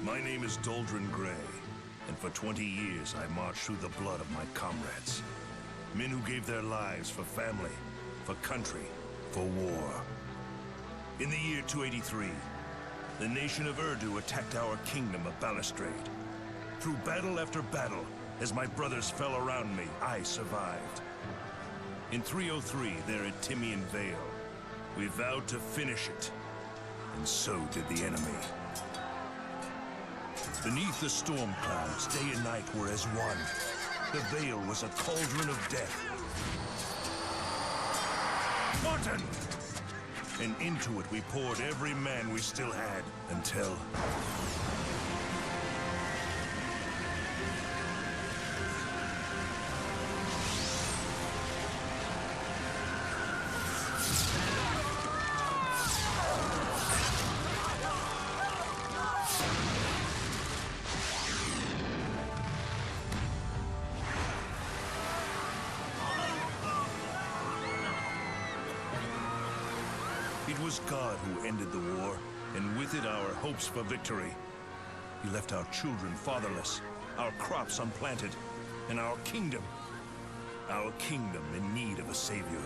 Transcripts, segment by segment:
My name is Doldrin Gray, and for 20 years I marched through the blood of my comrades. Men who gave their lives for family, for country, for war. In the year 283, the nation of Urdu attacked our kingdom of Balustrade. Through battle after battle, as my brothers fell around me, I survived. In 303, there at Timian Vale, we vowed to finish it, and so did the enemy. Beneath the storm clouds, day and night were as one. The Vale was a cauldron of death. Martin! And into it we poured every man we still had, until... It was God who ended the war, and with it our hopes for victory. He left our children fatherless, our crops unplanted, and our kingdom in need of a savior.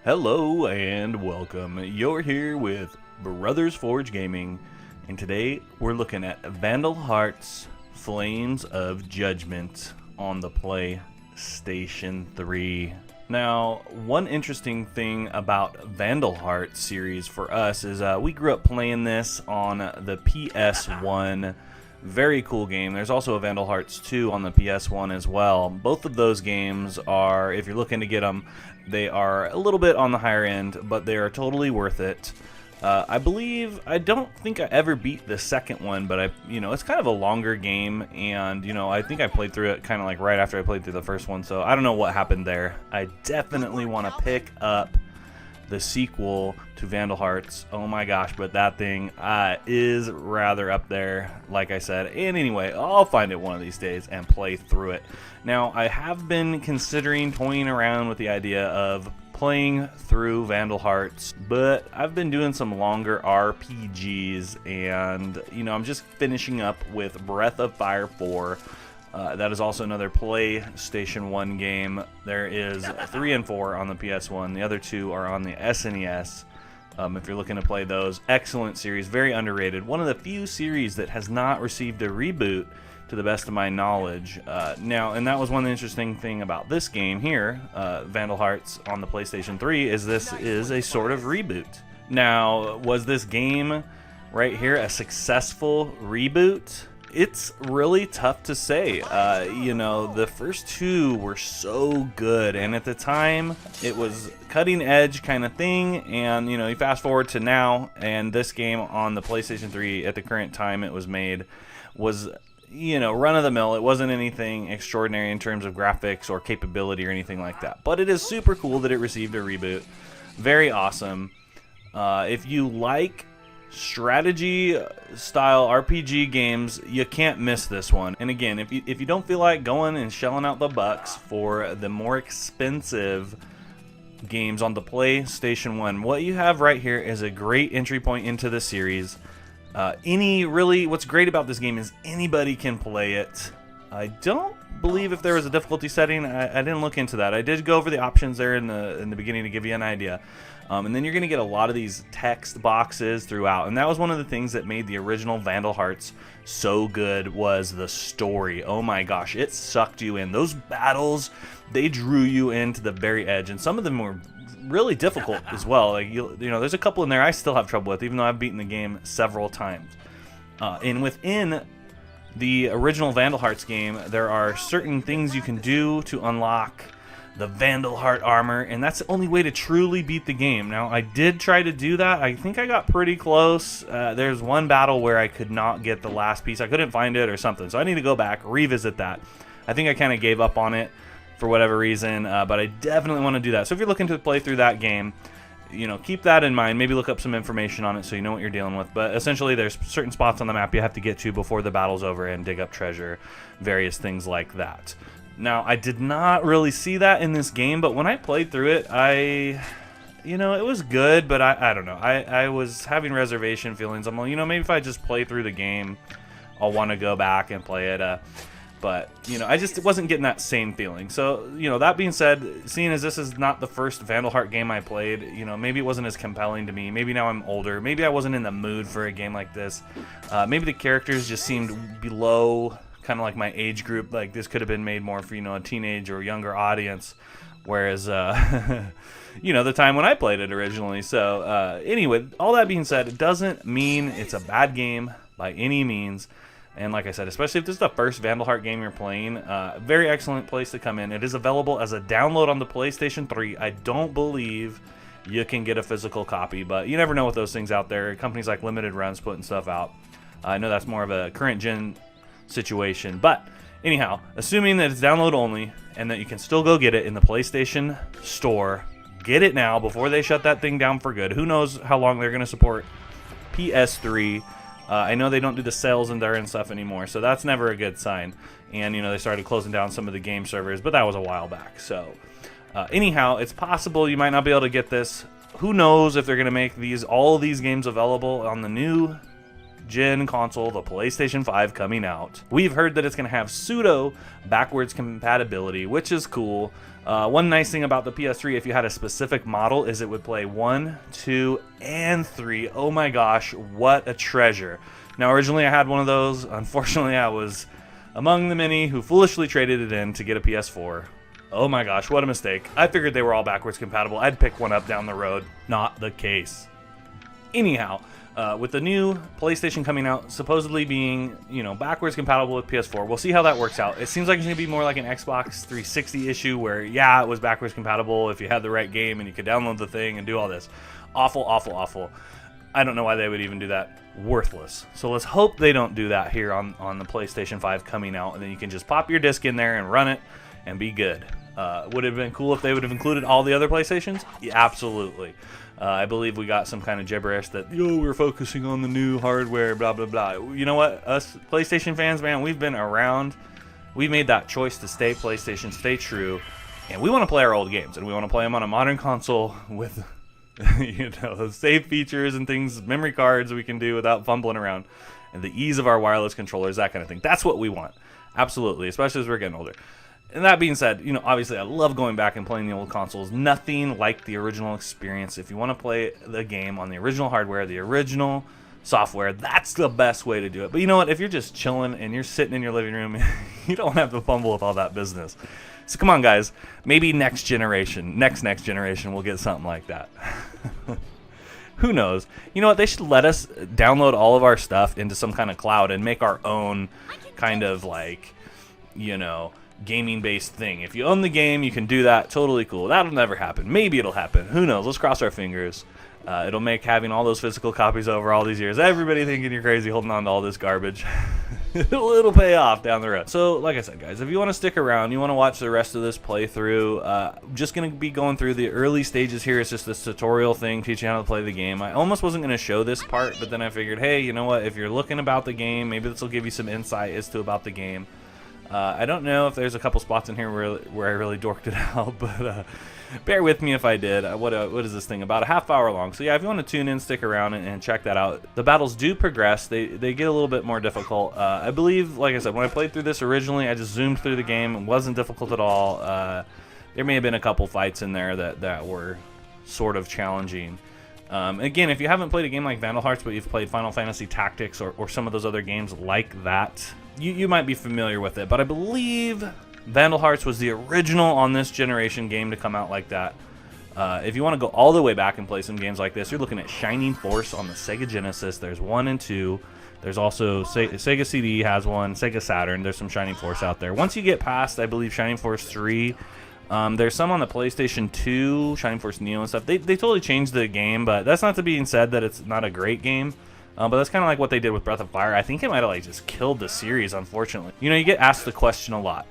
Hello and welcome. You're here with Brothers Forge Gaming, and today we're looking at Vandal Hearts Flames of Judgment on the PlayStation 3. Now, one interesting thing about Vandal Hearts series for us is we grew up playing this on the PS1. Very cool game. There's also a Vandal Hearts 2 on the PS1 as well. Both of those games are, if you're looking to get them, they are a little bit on the higher end, but they are totally worth it. I don't think I ever beat the second one, but it's kind of a longer game, and I think I played through it kind of like right after I played through the first one, so I don't know what happened there. I definitely want to pick up the sequel to Vandal Hearts. Oh my gosh, but that thing is rather up there, like I said. And anyway, I'll find it one of these days and play through it. Now, I have been considering toying around with the idea of playing through Vandal Hearts, but I've been doing some longer RPGs, and I'm just finishing up with Breath of Fire 4. That is also another PlayStation 1 game. There is 3 and 4 on the PS1. The other 2 are on the SNES. If you're looking to play those, excellent series, very underrated. One of the few series that has not received a reboot, to the best of my knowledge. And that was one interesting thing about this game here, Vandal Hearts on the PlayStation 3, is this is a sort of reboot. Now, was this game right here a successful reboot? It's really tough to say. The first 2 were so good, and at the time it was cutting edge kind of thing, and you fast forward to now, and this game on the PlayStation 3 at the current time it was made was run of the mill. It wasn't anything extraordinary in terms of graphics or capability or anything like that, but it is super cool that it received a reboot. Very awesome. If you like strategy style RPG games, you can't miss this one. And again, if you don't feel like going and shelling out the bucks for the more expensive games on the PlayStation 1, what you have right here is a great entry point into the series. What's great about this game is anybody can play it. I don't believe if there was a difficulty setting. I didn't look into that. I did go over the options there in the beginning to give you an idea. And then you're going to get a lot of these text boxes throughout. And that was one of the things that made the original Vandal Hearts so good, was the story. Oh my gosh, it sucked you in. Those battles, they drew you into the very edge. And some of them were really difficult as well. Like there's a couple in there I still have trouble with, even though I've beaten the game several times. And within the original Vandal Hearts game, there are certain things you can do to unlock the Vandal Heart armor, and that's the only way to truly beat the game. Now, I did try to do that. I think I got pretty close. There's one battle where I could not get the last piece. I couldn't find it or something, so I need to go back, revisit that. I think I kind of gave up on it for whatever reason, but I definitely want to do that. So if you're looking to play through that game, keep that in mind. Maybe look up some information on it so you know what you're dealing with. But essentially, there's certain spots on the map you have to get to before the battle's over and dig up treasure, various things like that. Now, I did not really see that in this game, but when I played through it, it was good, but I don't know. I was having reservation feelings. I'm like, maybe if I just play through the game, I'll want to go back and play it. But, I just wasn't getting that same feeling. So, that being said, seeing as this is not the first Vandal Heart game I played, maybe it wasn't as compelling to me. Maybe now I'm older. Maybe I wasn't in the mood for a game like this. Maybe the characters just seemed below kind of like my age group. Like, this could have been made more for, a teenage or younger audience. Whereas, the time when I played it originally. So, anyway, all that being said, it doesn't mean it's a bad game by any means. And like I said, especially if this is the first Vandal Heart game you're playing, very excellent place to come in. It is available as a download on the PlayStation 3. I don't believe you can get a physical copy, but you never know with those things out there. Companies like Limited Runs putting stuff out. I know that's more of a current gen situation, but anyhow, assuming that it's download only and that you can still go get it in the PlayStation Store, get it now before they shut that thing down for good. Who knows how long they're going to support PS3. I know they don't do the sales in there and stuff anymore, so that's never a good sign. And, they started closing down some of the game servers, but that was a while back. So, anyhow, it's possible you might not be able to get this. Who knows if they're going to make all of these games available on the new gen console, the PlayStation 5 coming out. We've heard that it's going to have pseudo backwards compatibility, which is cool. One nice thing about the PS3, if you had a specific model, is it would play 1, 2, and 3. Oh my gosh, what a treasure. Now, originally I had one of those. Unfortunately, I was among the many who foolishly traded it in to get a PS4. Oh my gosh, what a mistake. I figured they were all backwards compatible. I'd pick one up down the road. Not the case. Anyhow, with the new PlayStation coming out, supposedly being, backwards compatible with PS4, we'll see how that works out. It seems like it's going to be more like an Xbox 360 issue where, yeah, it was backwards compatible if you had the right game and you could download the thing and do all this. Awful, awful, awful. I don't know why they would even do that. Worthless. So let's hope they don't do that here on the PlayStation 5 coming out, and then you can just pop your disc in there and run it and be good. Would it have been cool if they would have included all the other PlayStations? Yeah, absolutely. I believe we got some kind of gibberish that, we're focusing on the new hardware, blah, blah, blah. You know what? Us PlayStation fans, man, we've been around. We've made that choice to stay PlayStation, stay true. And we want to play our old games, and we want to play them on a modern console with, save features and things, memory cards we can do without fumbling around, and the ease of our wireless controllers, that kind of thing. That's what we want. Absolutely, especially as we're getting older. And that being said, obviously I love going back and playing the old consoles. Nothing like the original experience. If you want to play the game on the original hardware, the original software, that's the best way to do it. But you know what? If you're just chilling and you're sitting in your living room, you don't have to fumble with all that business. So come on, guys. Maybe next generation we'll get something like that. Who knows? You know what? They should let us download all of our stuff into some kind of cloud and make our own kind of like, gaming-based thing. If you own the game, you can do that. Totally cool. That'll never happen. Maybe it'll happen. Who knows? Let's cross our fingers. It'll make having all those physical copies over all these years, everybody thinking you're crazy holding on to all this garbage. It'll pay off down the road. So, like I said, guys, if you want to stick around, you want to watch the rest of this playthrough, I'm just going to be going through the early stages here. It's just this tutorial thing, teaching you how to play the game. I almost wasn't going to show this part, but then I figured, hey, you know what? If you're looking about the game, maybe this will give you some insight as to about the game. I don't know if there's a couple spots in here where I really dorked it out, but bear with me if I did. What is this thing? About a half hour long. So yeah, if you want to tune in, stick around and check that out. The battles do progress. They get a little bit more difficult. I believe, like I said, when I played through this originally, I just zoomed through the game. It wasn't difficult at all. There may have been a couple fights in there that were sort of challenging. Again, if you haven't played a game like Vandal Hearts, but you've played Final Fantasy Tactics or some of those other games like that, you might be familiar with it. But I believe Vandal Hearts was the original on this generation game to come out like that. If you want to go all the way back and play some games like this, you're looking at Shining Force on the Sega Genesis. There's 1 and 2. There's also Sega CD has one, Sega Saturn. There's some Shining Force out there. Once you get past, I believe, Shining Force 3, there's some on the PlayStation 2, Shining Force Neo and stuff. They totally changed the game, but that's not to be said that it's not a great game. But that's kind of like what they did with Breath of Fire. I think it might have just killed the series, unfortunately. You get asked the question a lot.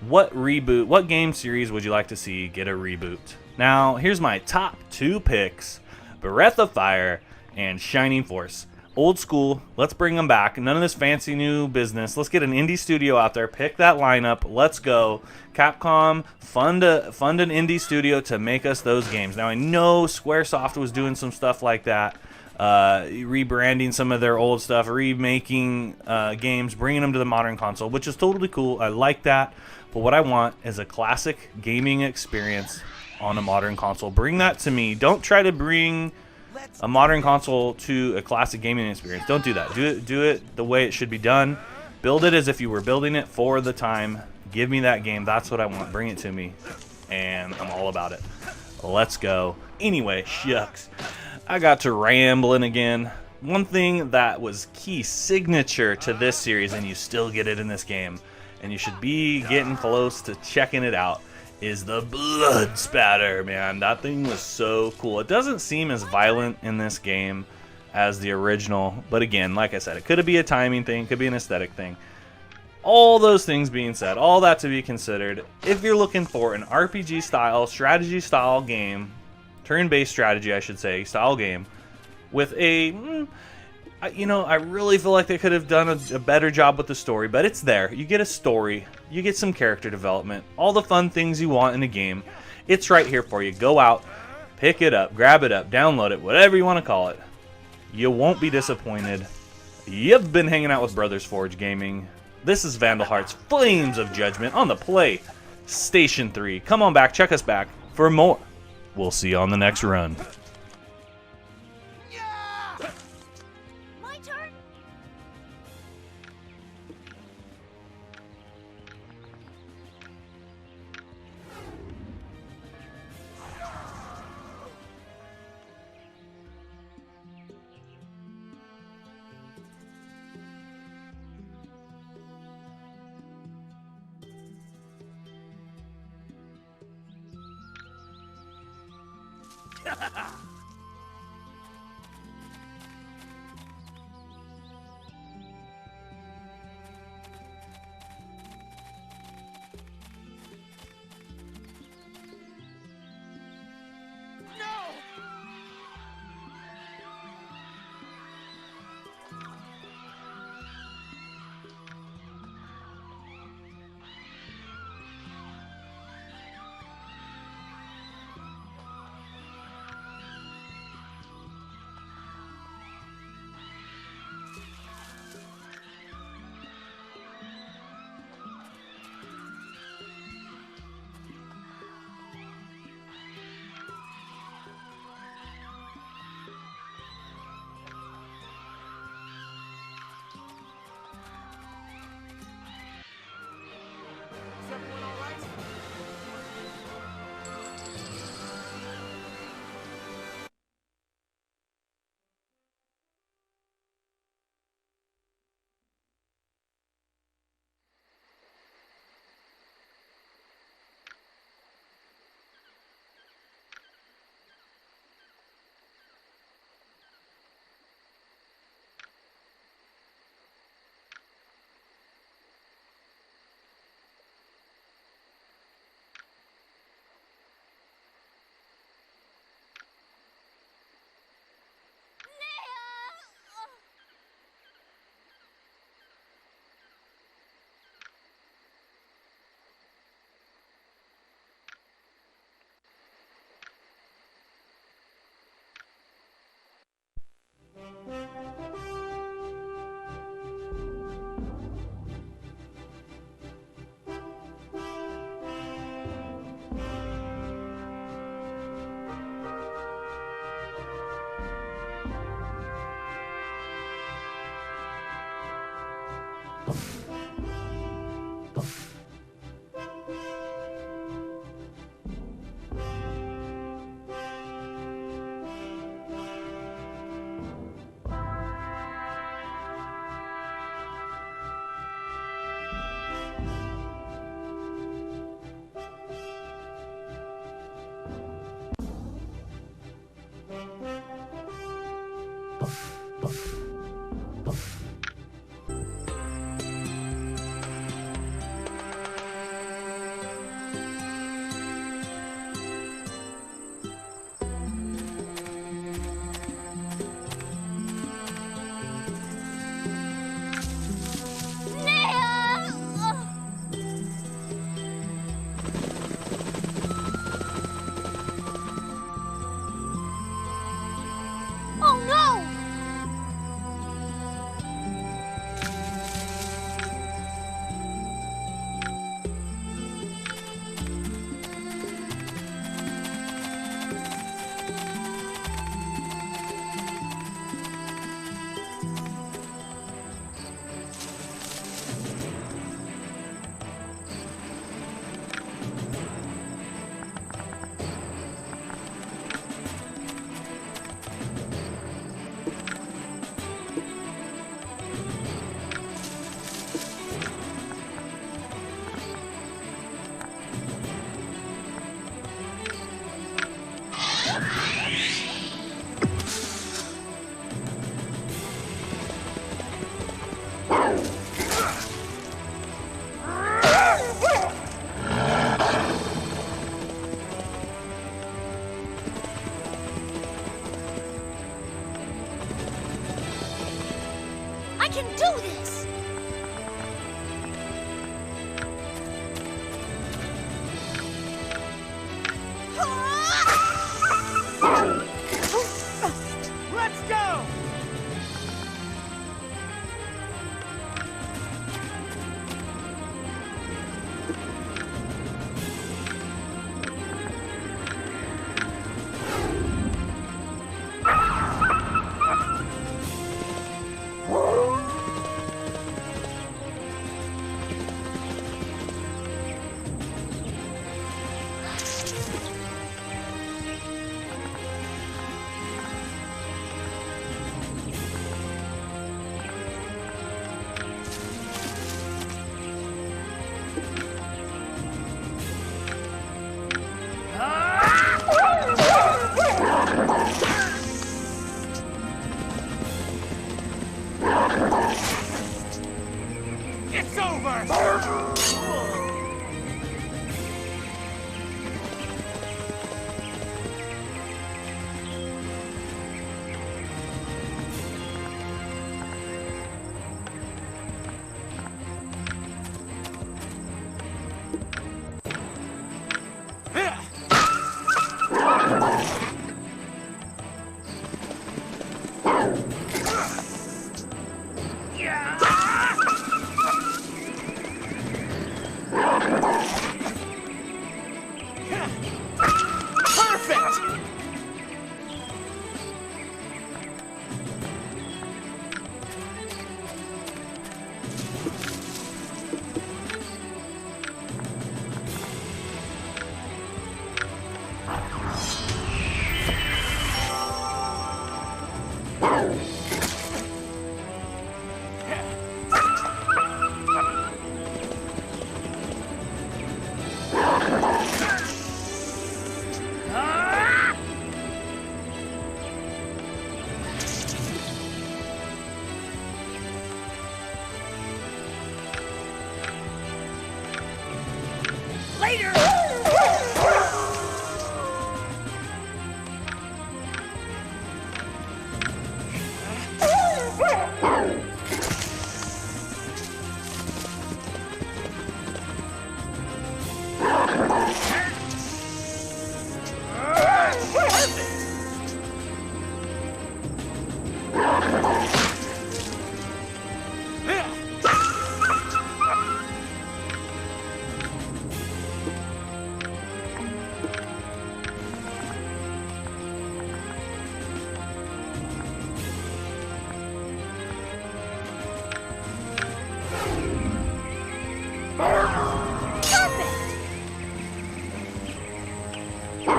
What game series would you like to see get a reboot? Now, here's my top 2 picks. Breath of Fire and Shining Force. Old school, let's bring them back. None of this fancy new business. Let's get an indie studio out there, pick that lineup, let's go. Capcom, fund an indie studio to make us those games. Now, I know Squaresoft was doing some stuff like that. Rebranding some of their old stuff, remaking games, bringing them to the modern console, which is totally cool. I like that. But what I want is a classic gaming experience on a modern console. Bring that to me. Don't try to bring a modern console to a classic gaming experience. Don't do that. Do it the way it should be done. Build it as if you were building it for the time. Give me that game. That's what I want. Bring it to me. And I'm all about it. Let's go. Anyway, shucks. I got to rambling again. One thing that was key signature to this series, and you still get it in this game, and you should be getting close to checking it out, is the blood spatter, man. That thing was so cool. It doesn't seem as violent in this game as the original, but again, like I said, it could be a timing thing, could be an aesthetic thing. All those things being said, all that to be considered, if you're looking for an RPG style, strategy style game, turn-based strategy, I should say, style game, with a, I really feel like they could have done a better job with the story, but it's there. You get a story, you get some character development, all the fun things you want in a game. It's right here for you. Go out, pick it up, grab it up, download it, whatever you want to call it. You won't be disappointed. You've been hanging out with Brothers Forge Gaming. This is Vandal Hearts Flames of Judgment on the PlayStation 3. Come on back, check us back for more. We'll see you on the next run. My turn.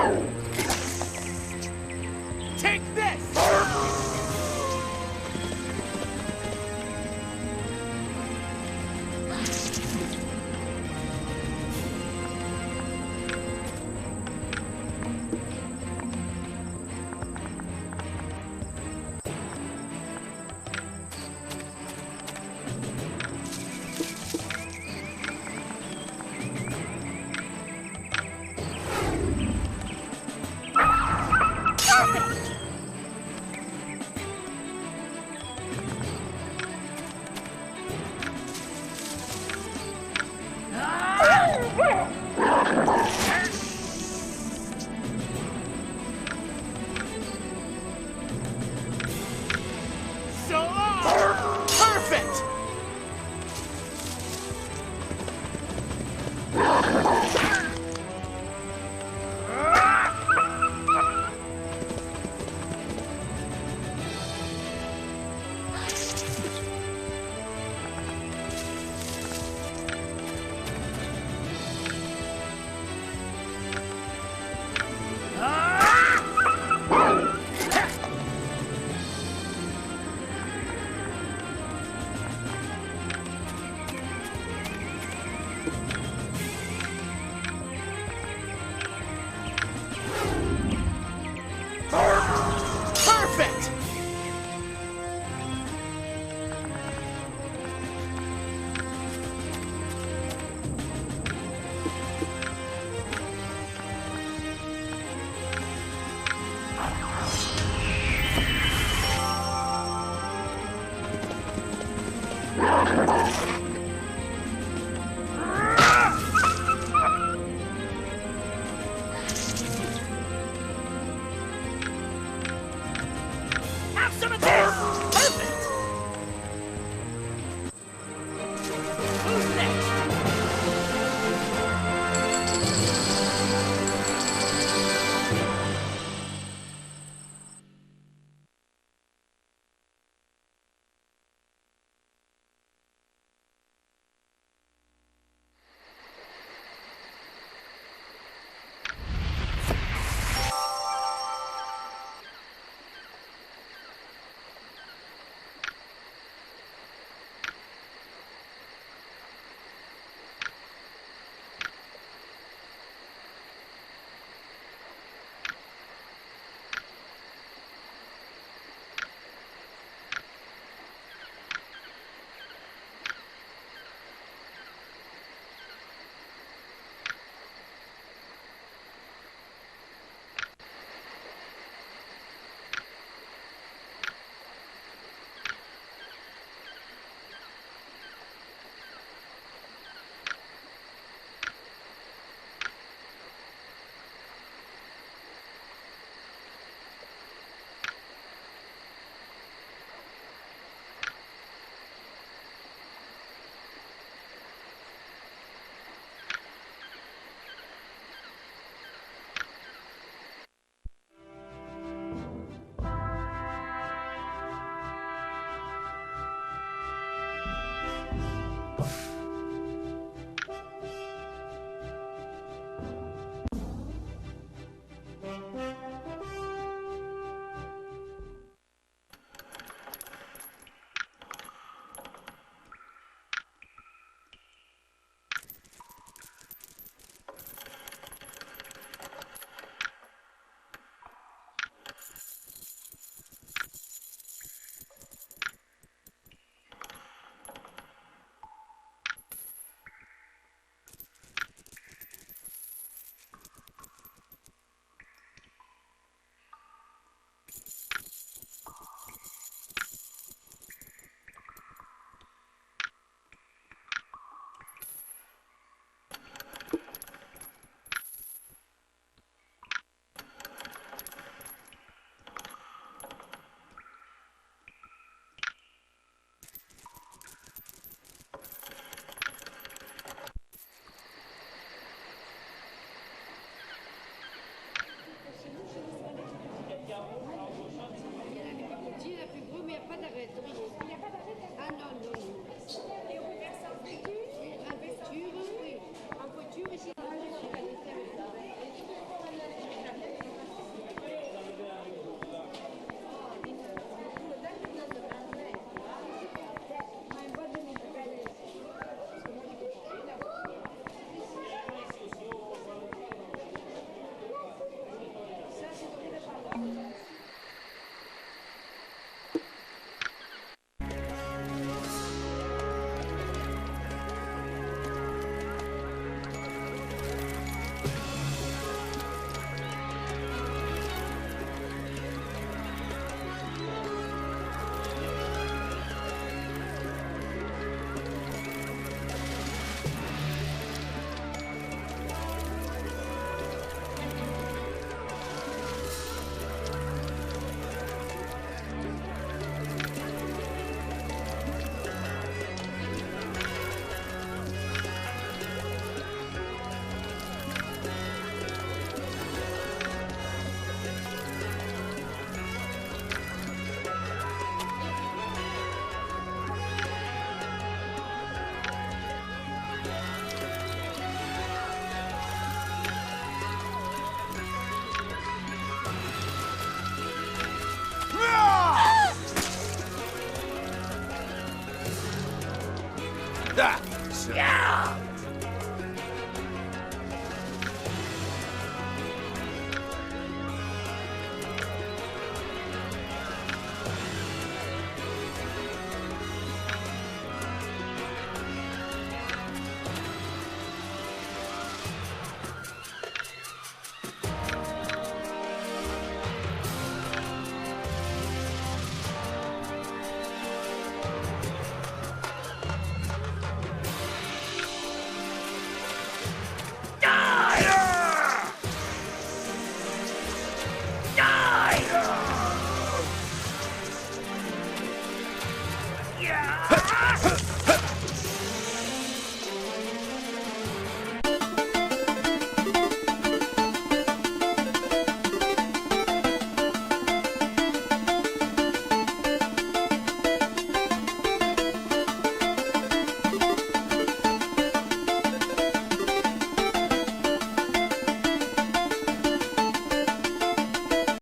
Go!